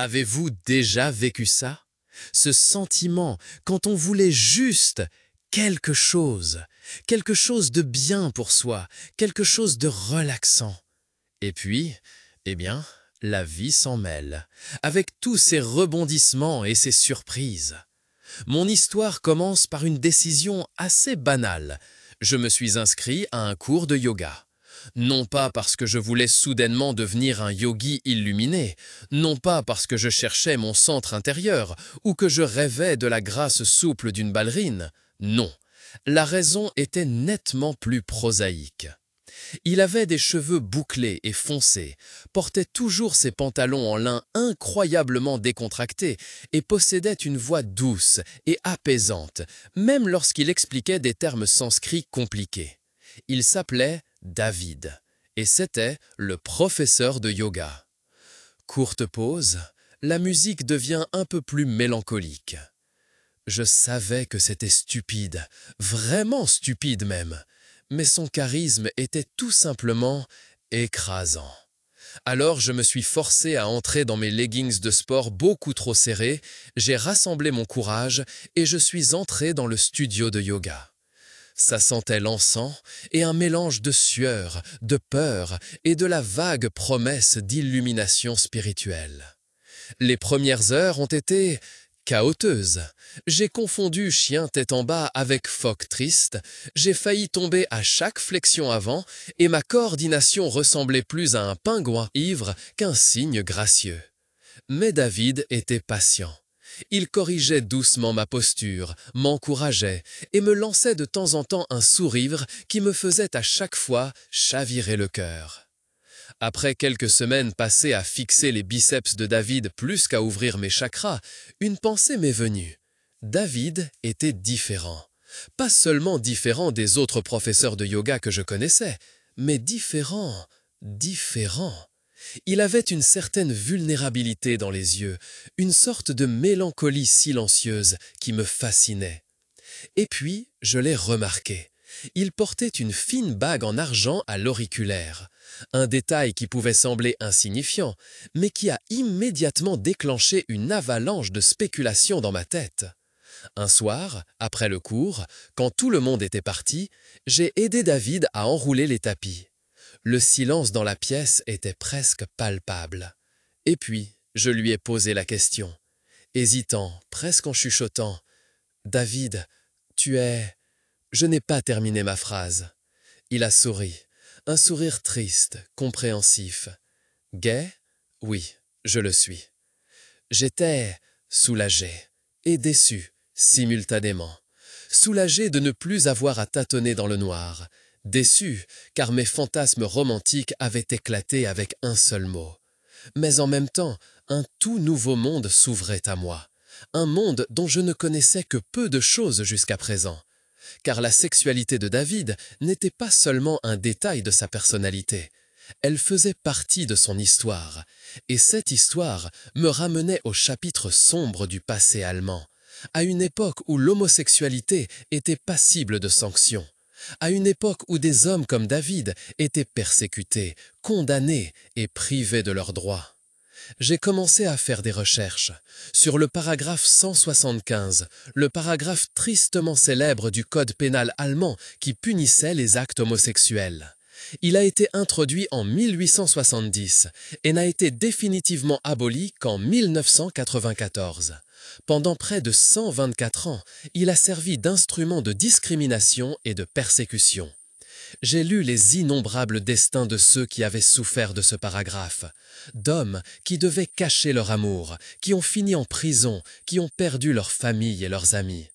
Avez-vous déjà vécu ça? Ce sentiment quand on voulait juste quelque chose, quelque chose de bien pour soi, quelque chose de relaxant. Et puis, eh bien, la vie s'en mêle, avec tous ses rebondissements et ses surprises. Mon histoire commence par une décision assez banale. Je me suis inscrit à un cours de yoga. Non pas parce que je voulais soudainement devenir un yogi illuminé, non pas parce que je cherchais mon centre intérieur ou que je rêvais de la grâce souple d'une ballerine. Non, la raison était nettement plus prosaïque. Il avait des cheveux bouclés et foncés, portait toujours ses pantalons en lin incroyablement décontractés et possédait une voix douce et apaisante, même lorsqu'il expliquait des termes sanscrits compliqués. Il s'appelait David, et c'était le professeur de yoga. Courte pause, la musique devient un peu plus mélancolique. Je savais que c'était stupide, vraiment stupide même, mais son charisme était tout simplement écrasant. Alors je me suis forcé à entrer dans mes leggings de sport beaucoup trop serrés, j'ai rassemblé mon courage et je suis entré dans le studio de yoga. Ça sentait l'encens et un mélange de sueur, de peur et de la vague promesse d'illumination spirituelle. Les premières heures ont été chaoteuses. J'ai confondu chien tête en bas avec phoque triste, j'ai failli tomber à chaque flexion avant et ma coordination ressemblait plus à un pingouin ivre qu'un cygne gracieux. Mais David était patient. Il corrigeait doucement ma posture, m'encourageait et me lançait de temps en temps un sourire qui me faisait à chaque fois chavirer le cœur. Après quelques semaines passées à fixer les biceps de David plus qu'à ouvrir mes chakras, une pensée m'est venue. David était différent. Pas seulement différent des autres professeurs de yoga que je connaissais, mais différent. Il avait une certaine vulnérabilité dans les yeux, une sorte de mélancolie silencieuse qui me fascinait. Et puis, je l'ai remarqué. Il portait une fine bague en argent à l'auriculaire. Un détail qui pouvait sembler insignifiant, mais qui a immédiatement déclenché une avalanche de spéculations dans ma tête. Un soir, après le cours, quand tout le monde était parti, j'ai aidé David à enrouler les tapis. Le silence dans la pièce était presque palpable. Et puis, je lui ai posé la question, hésitant, presque en chuchotant. « David, tu es… » Je n'ai pas terminé ma phrase. Il a souri, un sourire triste, compréhensif. Gai? Oui, je le suis. J'étais soulagé et déçu, simultanément. Soulagé de ne plus avoir à tâtonner dans le noir. Déçu, car mes fantasmes romantiques avaient éclaté avec un seul mot. Mais en même temps, un tout nouveau monde s'ouvrait à moi. Un monde dont je ne connaissais que peu de choses jusqu'à présent. Car la sexualité de David n'était pas seulement un détail de sa personnalité. Elle faisait partie de son histoire. Et cette histoire me ramenait au chapitre sombre du passé allemand, à une époque où l'homosexualité était passible de sanctions, à une époque où des hommes comme David étaient persécutés, condamnés et privés de leurs droits. J'ai commencé à faire des recherches sur le paragraphe 175, le paragraphe tristement célèbre du code pénal allemand qui punissait les actes homosexuels. Il a été introduit en 1870 et n'a été définitivement aboli qu'en 1994. Pendant près de 124 ans, il a servi d'instrument de discrimination et de persécution. J'ai lu les innombrables destins de ceux qui avaient souffert de ce paragraphe, d'hommes qui devaient cacher leur amour, qui ont fini en prison, qui ont perdu leur famille et leurs amis.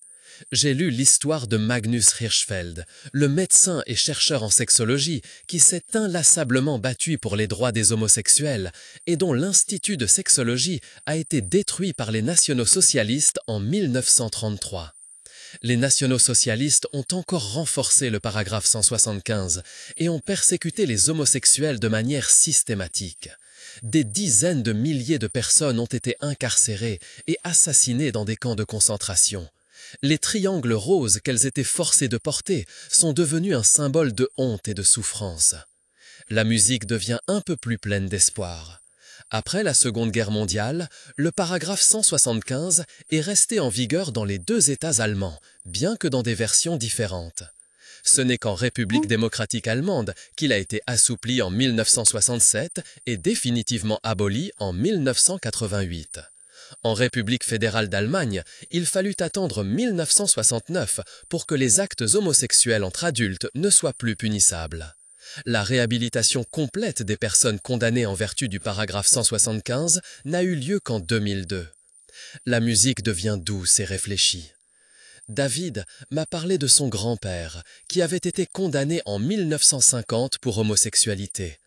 J'ai lu l'histoire de Magnus Hirschfeld, le médecin et chercheur en sexologie qui s'est inlassablement battu pour les droits des homosexuels et dont l'Institut de sexologie a été détruit par les nationaux-socialistes en 1933. Les nationaux-socialistes ont encore renforcé le paragraphe 175 et ont persécuté les homosexuels de manière systématique. Des dizaines de milliers de personnes ont été incarcérées et assassinées dans des camps de concentration. Les triangles roses qu'elles étaient forcées de porter sont devenus un symbole de honte et de souffrance. La musique devient un peu plus pleine d'espoir. Après la Seconde Guerre mondiale, le paragraphe 175 est resté en vigueur dans les deux États allemands, bien que dans des versions différentes. Ce n'est qu'en République démocratique allemande qu'il a été assoupli en 1967 et définitivement aboli en 1988. En République fédérale d'Allemagne, il fallut attendre 1969 pour que les actes homosexuels entre adultes ne soient plus punissables. La réhabilitation complète des personnes condamnées en vertu du paragraphe 175 n'a eu lieu qu'en 2002. La musique devient douce et réfléchie. David m'a parlé de son grand-père, qui avait été condamné en 1950 pour homosexualité.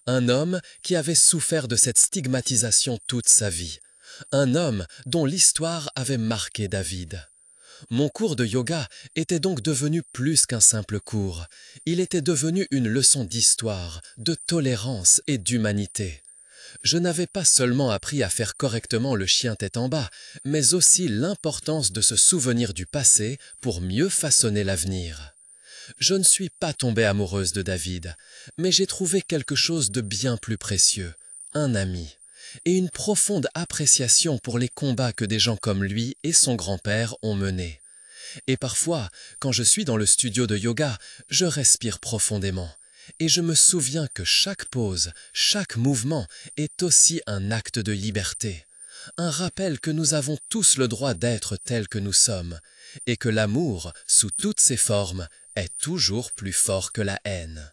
Un homme qui avait souffert de cette stigmatisation toute sa vie. Un homme dont l'histoire avait marqué David. Mon cours de yoga était donc devenu plus qu'un simple cours. Il était devenu une leçon d'histoire, de tolérance et d'humanité. Je n'avais pas seulement appris à faire correctement le chien tête en bas, mais aussi l'importance de se souvenir du passé pour mieux façonner l'avenir. Je ne suis pas tombée amoureuse de David, mais j'ai trouvé quelque chose de bien plus précieux, un ami, et une profonde appréciation pour les combats que des gens comme lui et son grand-père ont menés. Et parfois, quand je suis dans le studio de yoga, je respire profondément. Et je me souviens que chaque pose, chaque mouvement est aussi un acte de liberté. Un rappel que nous avons tous le droit d'être tels que nous sommes. Et que l'amour, sous toutes ses formes, est toujours plus fort que la haine.